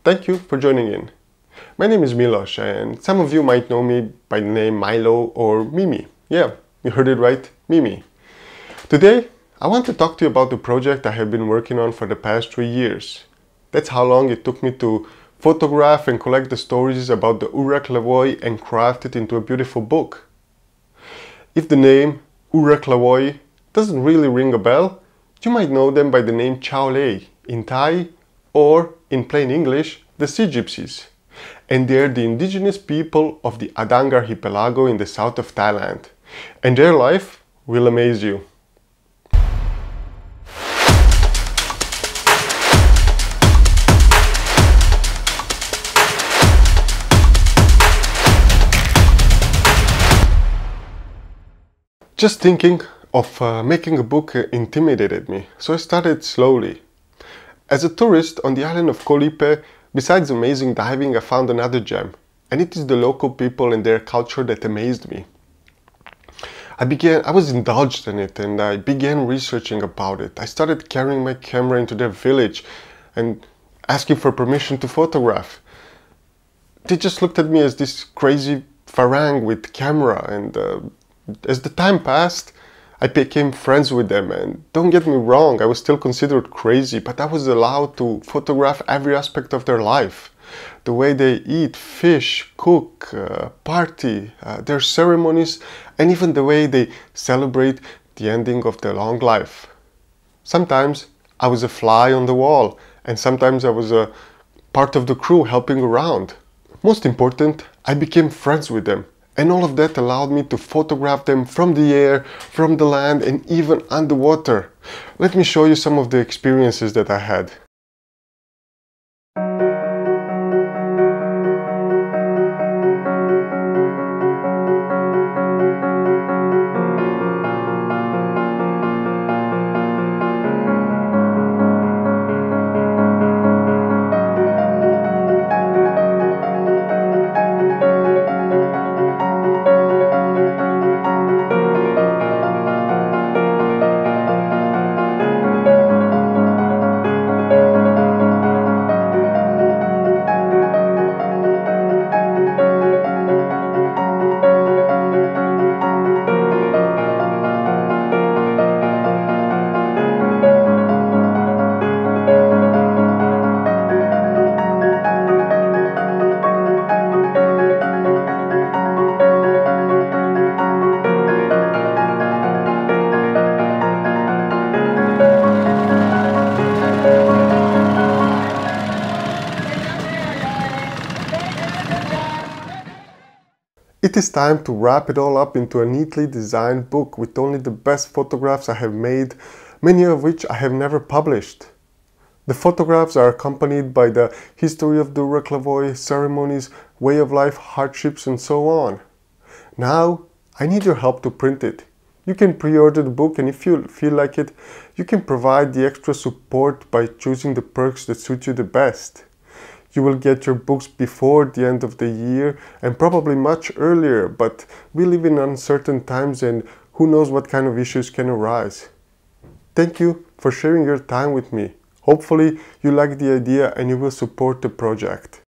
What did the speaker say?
Thank you for joining in. My name is Milos, and some of you might know me by the name Milo or Mimi. Yeah, you heard it right, Mimi. Today, I want to talk to you about the project I have been working on for the past 3 years. That's how long it took me to photograph and collect the stories about the Urak Lawoi and craft it into a beautiful book. If the name Urak Lawoi doesn't really ring a bell, you might know them by the name Chao Lei in Thai, or in plain English, the Sea Gypsies. And they're the indigenous people of the Adang archipelago in the south of Thailand. And their life will amaze you. Just thinking of making a book intimidated me, so I started slowly. As a tourist on the island of Koh Lipe, besides amazing diving, I found another gem, and it is the local people and their culture that amazed me. I was indulged in it, and I began researching about it. I started carrying my camera into their village and asking for permission to photograph. They just looked at me as this crazy farang with camera, and as the time passed, I became friends with them, and don't get me wrong, I was still considered crazy, but I was allowed to photograph every aspect of their life. The way they eat, fish, cook, party, their ceremonies, and even the way they celebrate the ending of their long life. Sometimes I was a fly on the wall, and sometimes I was a part of the crew helping around. Most important, I became friends with them. And all of that allowed me to photograph them from the air, from the land, and even underwater. Let me show you some of the experiences that I had. It is time to wrap it all up into a neatly designed book with only the best photographs I have made, many of which I have never published. The photographs are accompanied by the history of the Urak Lawoi, ceremonies, way of life, hardships, and so on. Now, I need your help to print it. You can pre-order the book, and if you feel like it, you can provide the extra support by choosing the perks that suit you the best. You will get your books before the end of the year and probably much earlier, but we live in uncertain times and who knows what kind of issues can arise. Thank you for sharing your time with me. Hopefully you like the idea and you will support the project.